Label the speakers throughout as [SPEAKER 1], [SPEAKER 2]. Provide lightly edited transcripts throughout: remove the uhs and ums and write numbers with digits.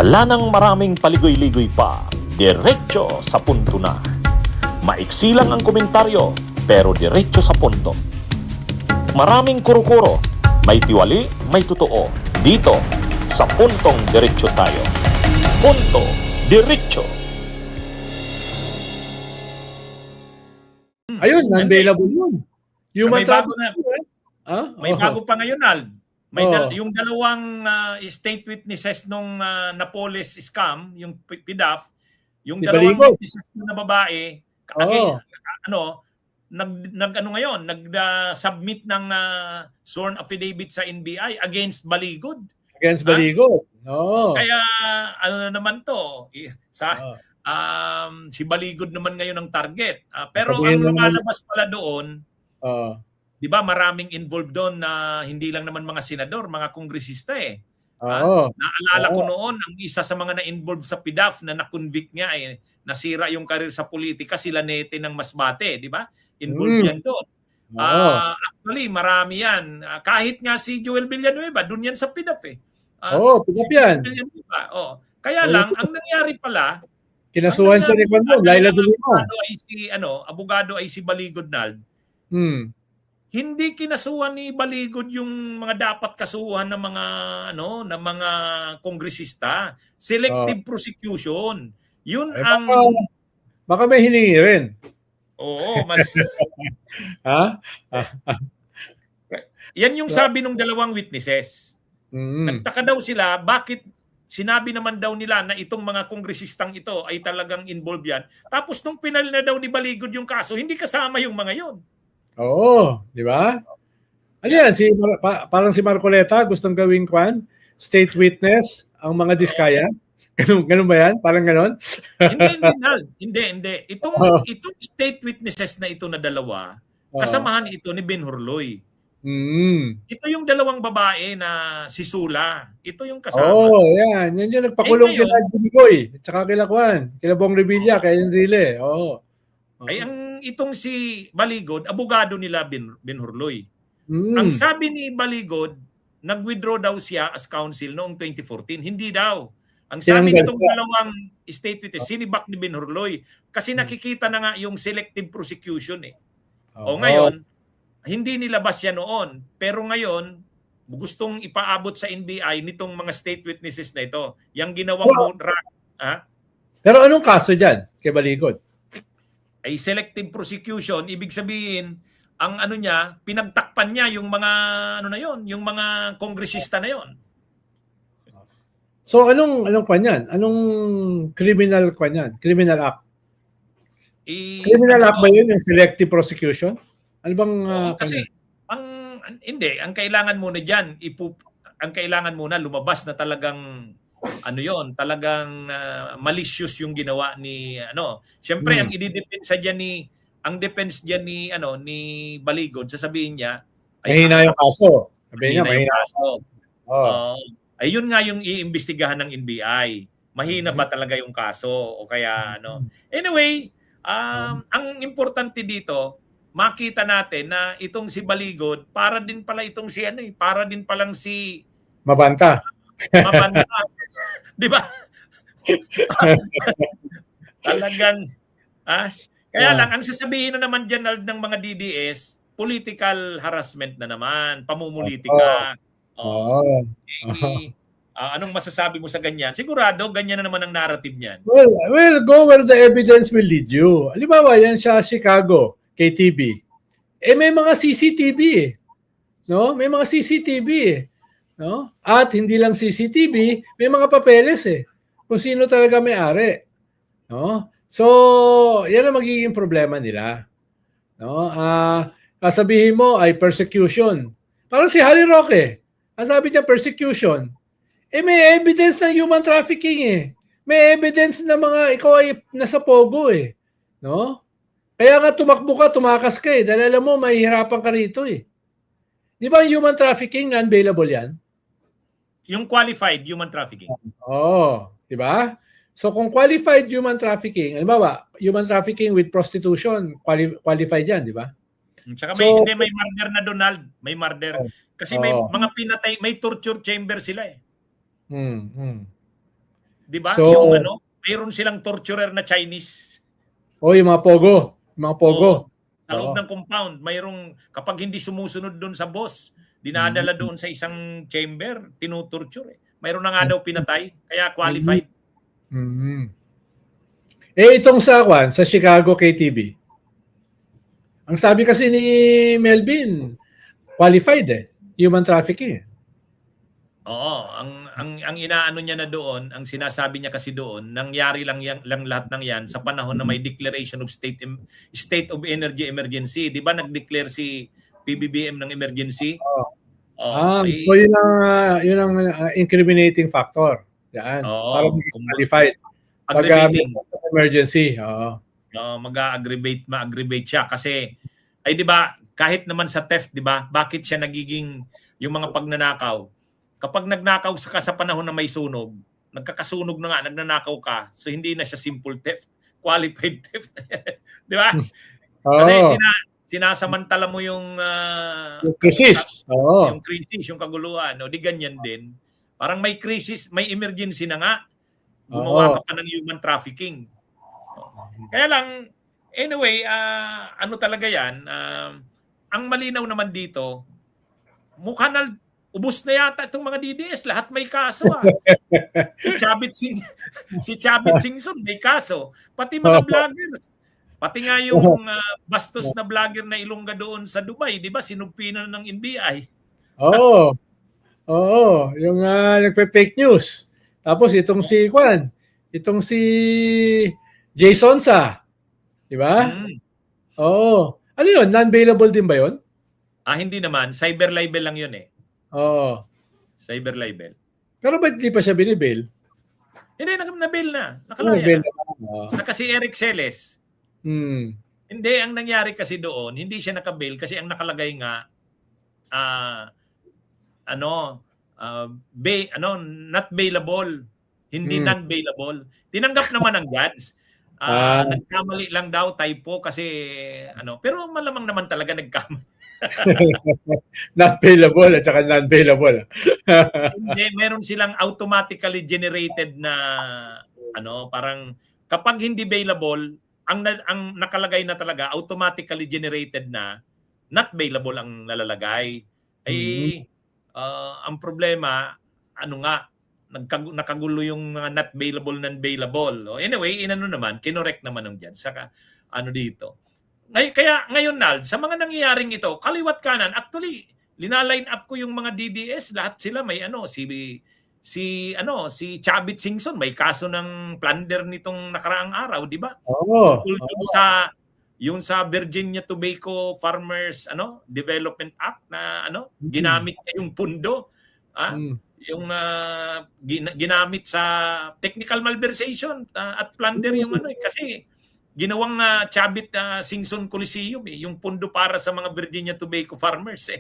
[SPEAKER 1] Wala nang maraming paligoy-ligoy pa, diretso sa punto na. Maiksi lang ang komentaryo, pero diretso sa punto. Maraming kuro-kuro, may tiwali, may totoo. Dito, sa puntong diretso tayo. Punto diretso.
[SPEAKER 2] Ayun, available yun.
[SPEAKER 3] May bago na. May
[SPEAKER 2] Oh.
[SPEAKER 3] bago pa ngayon, Al. May
[SPEAKER 2] Oh.
[SPEAKER 3] yung dalawang state witnesses nung Napoles scam, yung PDAF, yung
[SPEAKER 2] Si
[SPEAKER 3] dalawang
[SPEAKER 2] Baligo.
[SPEAKER 3] witnesses na babae,
[SPEAKER 2] Oo.
[SPEAKER 3] nag-submit ng sworn affidavit sa NBI against Baligod.
[SPEAKER 2] Against Baligo. Oo.
[SPEAKER 3] Kaya ano na naman to,
[SPEAKER 2] Oo.
[SPEAKER 3] si Baligod naman ngayon ang target. Pero
[SPEAKER 2] Sabihin
[SPEAKER 3] ang
[SPEAKER 2] mo naman-
[SPEAKER 3] lumalabas pala doon,
[SPEAKER 2] Oo.
[SPEAKER 3] 'di ba, maraming involved doon na hindi lang naman mga senador, mga kongresista eh.
[SPEAKER 2] Oo.
[SPEAKER 3] Naalala
[SPEAKER 2] Oo.
[SPEAKER 3] ko noon, ang isa sa mga na-involved sa PDAF na na-convict niya eh, nasira yung karir sa politika, sila Nete ng Masbate, 'di ba? Involved yan doon.
[SPEAKER 2] Oo.
[SPEAKER 3] Actually, marami yan. Kahit nga si Joel Villanueva, doon yan sa PDAF eh.
[SPEAKER 2] Oo, PDAF yan.
[SPEAKER 3] Villanueva, Kaya lang, ang nangyari pala,
[SPEAKER 2] Kinasuhan siya ni Kwando, Laila de Lima.
[SPEAKER 3] abogado ay si Baligod Nald. Hindi kinasuhan ni Baligod yung mga dapat kasuhan ng mga kongresista. Selective prosecution. Yun
[SPEAKER 2] Ay,
[SPEAKER 3] ang
[SPEAKER 2] Baka may hiningi rin.
[SPEAKER 3] Oo,
[SPEAKER 2] Ha?
[SPEAKER 3] yan yung sabi ng dalawang witnesses.
[SPEAKER 2] Mm.
[SPEAKER 3] Nagtaka daw sila, bakit sinabi naman daw nila na itong mga kongresistang ito ay talagang involved yan. Tapos nung pinal na daw ni Baligod yung kaso, hindi kasama yung mga yon.
[SPEAKER 2] Oo, di ba? Ano yan? Parang si Marcoleta gustong gawing state witness ang mga diskaya? Ganun ba yan? Parang ganun?
[SPEAKER 3] Hindi. Itong state witnesses na ito na dalawa, kasamahan ito ni Ben Hurloy. Ito yung dalawang babae na si Sula. Ito yung kasama.
[SPEAKER 2] Yan. Yan yung nagpakulong kila Jimmy Boy. Tsaka kila kila Bong Revilla, kaya Enrile.
[SPEAKER 3] Ay, itong si Baligod, abogado nila Ben Hurloy. Ang sabi ni Baligod, nag-withdraw daw siya as counsel noong 2014. Hindi daw. Ang sabi nitong dalawang state witness, sinibak ni Ben Hurloy. Kasi nakikita na nga yung selective prosecution eh. Ngayon, hindi nilabas yan noon. Pero ngayon, gustong ipaabot sa NBI nitong mga state witnesses na ito. Yung ginawang
[SPEAKER 2] Pero anong kaso dyan kay Baligod?
[SPEAKER 3] Ay selective prosecution, ibig sabihin, ang niya, pinagtakpan niya yung mga yung mga kongresista na yon.
[SPEAKER 2] So anong kwan yan? Anong criminal kwan yan? Criminal act? Criminal act ba yun yung selective prosecution? Ano bang
[SPEAKER 3] kasi ang kailangan muna diyan, ang kailangan muna lumabas na talagang talagang malicious yung ginawa ni Siyempre ang i-defense diyan ni Baligod, sasabihin niya
[SPEAKER 2] mahina yung kaso. Sabihin niya
[SPEAKER 3] mahina yung kaso. Ayun nga yung iimbestigahan ng NBI. Mahina ba talaga yung kaso o kaya Anyway, ang importante dito, makita natin na itong si Baligod, para din pala itong para din palang si
[SPEAKER 2] Mabanta.
[SPEAKER 3] Di ba? Talagang kaya lang ang sasabihin na naman diyan ng mga DDS, political harassment na naman, pamumulitika. Anong masasabi mo sa ganyan? Sigurado ganyan na naman ang narrative niyan.
[SPEAKER 2] Well, go where the evidence will lead you. Halimbawa, yan sa Chicago, KTV. May mga CCTV eh. No? May mga CCTV eh. No? At hindi lang CCTV, may mga papeles eh. Kung sino talaga may-ari. No? So, yan ang magiging problema nila. No? Sabihin mo ay persecution. Parang si Harry Roque. Ang sabi niya persecution. May evidence ng human trafficking eh. May evidence na ikaw ay nasa pogo eh. No? Kaya nga tumakbo ka, tumakas ka eh. Dahil alam mo, mahihirapan ka rito eh. Di ba human trafficking, non-bailable yan?
[SPEAKER 3] Yung qualified human trafficking.
[SPEAKER 2] Di ba? So kung qualified human trafficking, halimbawa, human trafficking with prostitution, qualified yan, di ba?
[SPEAKER 3] Tsaka may murder na, Donald. May murder. Kasi may mga pinatay, may torture chamber sila eh. 'Di ba?
[SPEAKER 2] So,
[SPEAKER 3] Yung mayroon silang torturer na Chinese.
[SPEAKER 2] yung mga pogo. Mga pogo.
[SPEAKER 3] Sa loob ng compound, mayroong kapag hindi sumusunod doon sa boss, dinadala doon sa isang chamber, tinutorture. Mayroon na nga daw pinatay, kaya qualified.
[SPEAKER 2] Itong sa Chicago KTV. Ang sabi kasi ni Melvin, qualified human trafficking.
[SPEAKER 3] Oo, ang inaano niya na doon, ang sinasabi niya kasi doon, nangyari lang lahat ng 'yan sa panahon na may declaration of state of energy emergency. 'Di ba nag-declare si PBBM ng emergency?
[SPEAKER 2] So yun ang incriminating factor. Yan. Para maging qualified. Pag emergency.
[SPEAKER 3] Ma-aggravate siya kasi ay 'di ba kahit naman sa theft, 'di ba? Bakit siya nagiging yung mga pagnanakaw? Kapag nagnakaw ka sa panahon na may sunog, nagkakasunog na nga, nagnanakaw ka, so hindi na siya simple theft, qualified theft. Di ba? Kasi sinasamantala mo yung
[SPEAKER 2] crisis.
[SPEAKER 3] Yung crisis, yung kaguluhan. O di ganyan din. Parang may crisis, may emergency na nga, gumawa ka pa ng human trafficking. Kaya lang, anyway, ano talaga yan, ang malinaw naman dito, mukha na ubos na yata itong mga DDS. Lahat may kaso. Si Chavit Singson may kaso. Pati mga vloggers. Pati nga yung bastos na vlogger na Ilongga doon sa Dubai. Di ba? Sinumpi na ng NBI.
[SPEAKER 2] Yung nagpe-fake news. Tapos itong si Jason Sa. Di ba? Ano yun? Non-bailable din ba yun?
[SPEAKER 3] Hindi naman. Cyber libel lang yun Cyber libel.
[SPEAKER 2] Pero ba't di pa siya binibail?
[SPEAKER 3] Hindi, nabail na. Nakalaya na. Saka si Eric Celes. Hindi, ang nangyari kasi doon, hindi siya nakabail kasi ang nakalagay nga, not bailable. Hindi non-bailable. Tinanggap naman ng judge. Nagkamali lang daw, typo kasi pero malamang naman talaga nagkamali.
[SPEAKER 2] Not bailable at saka non-bailable.
[SPEAKER 3] Hindi, meron silang automatically generated na parang kapag hindi bailable, ang nakalagay na talaga automatically generated na not bailable ang nalalagay. Ang problema nakagulo yung mga not bailable, non-bailable. Anyway, kinorek naman ng dyan. Saka, dito. Kaya ngayon, Nald, sa mga nangyayaring ito, kaliwat kanan, actually, linaline up ko yung mga DDS, lahat sila may si Chavit Singson, may kaso ng plunder nitong nakaraang araw, di ba? Yung sa Virginia Tobacco Farmers Development Act na ginamit niya yung pundo, yung ginamit sa technical malversation at plunder yung kasi ginawang Chavit Singson Coliseum yung pundo para sa mga Virginia Tobacco farmers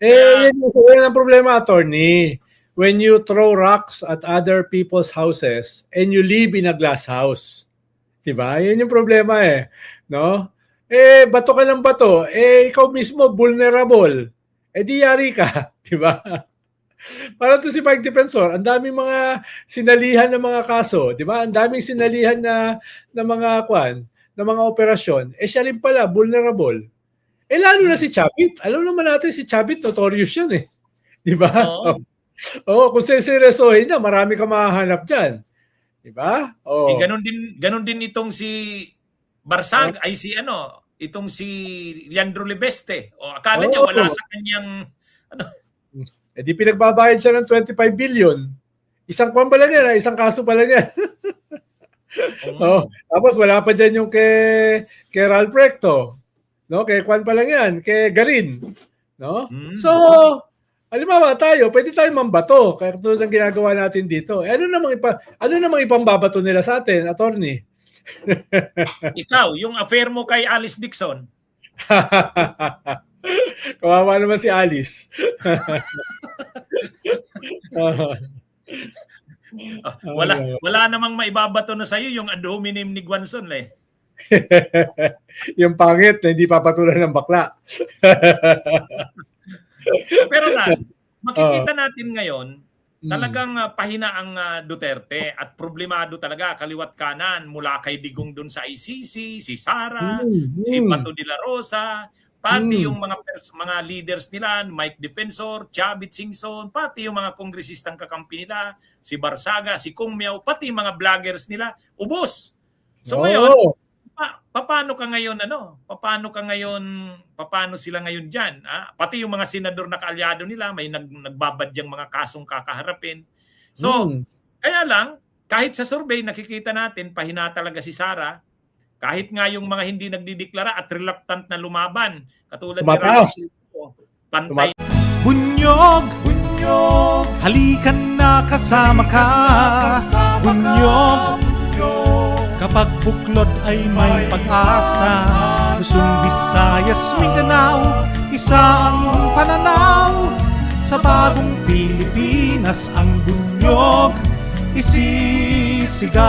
[SPEAKER 2] yan ang problema, attorney. When you throw rocks at other people's houses and you live in a glass house. Diba? Yan yung problema no? Bato ka ng bato, ikaw mismo vulnerable. Di yari ka, diba? Para to si Pike Defensor, ang daming mga sinalihan ng mga kaso, di ba? Ang daming sinalihan na mga mga operasyon. Siya rin pala vulnerable. Lalo na si Chavit. Alam naman natin si Chavit notorious yun Di ba? Kung seryosohin niya, marami ka mahahanap diyan. Di ba?
[SPEAKER 3] Ganun din itong si Barsag ay itong si Leandro Libeste. Akala niya wala sa kanyang
[SPEAKER 2] di pinagbabayad siya ng 25 billion. Isang kwan pa lang yan, isang kaso pa lang yan. Tapos wala pa dyan yung kay Ralph Recto. No? Kay kwan pa lang yan, kay Garin. No? So, halimbawa tayo, pwede tayo mambato. Kaya tulad ng ginagawa natin dito. Ano namang ipambabato nila sa atin, attorney?
[SPEAKER 3] Ikaw, yung affair mo kay Alice Dixon.
[SPEAKER 2] Kawawa naman si Alice.
[SPEAKER 3] Wala namang maibabato na sa'yo yung ad hominem ni Guanzon
[SPEAKER 2] yung pangit na hindi papatulan ng bakla.
[SPEAKER 3] Pero makikita natin ngayon Talagang pahina ang Duterte at problemado talaga kaliwat kanan mula kay Digong doon sa ICC, si Sara, si Bato de la Rosa, pati yung mga leaders nila, Mike Defensor, Chavit Singson, pati yung mga kongresistang kakampi nila, si Barsaga, si Kung Miao, pati yung mga vloggers nila, ubos. So ngayon, paano sila ngayon diyan? Pati yung mga senador na kaalyado nila may nagbabadyang mga kasong kakaharapin. So, kaya lang kahit sa survey nakikita natin pahina talaga si Sara, kahit nga yung mga hindi nagdideklara at reluctant na lumaban, katulad ni Rodrigo, pantay.
[SPEAKER 4] Bunyog, halikan na kasama ka. Bunyog, kapag buklod ay may pag-asa. Luzon, Visayas, Mindanao, isa ang pananaw. Sa bagong Pilipinas ang bunyog isisigaw.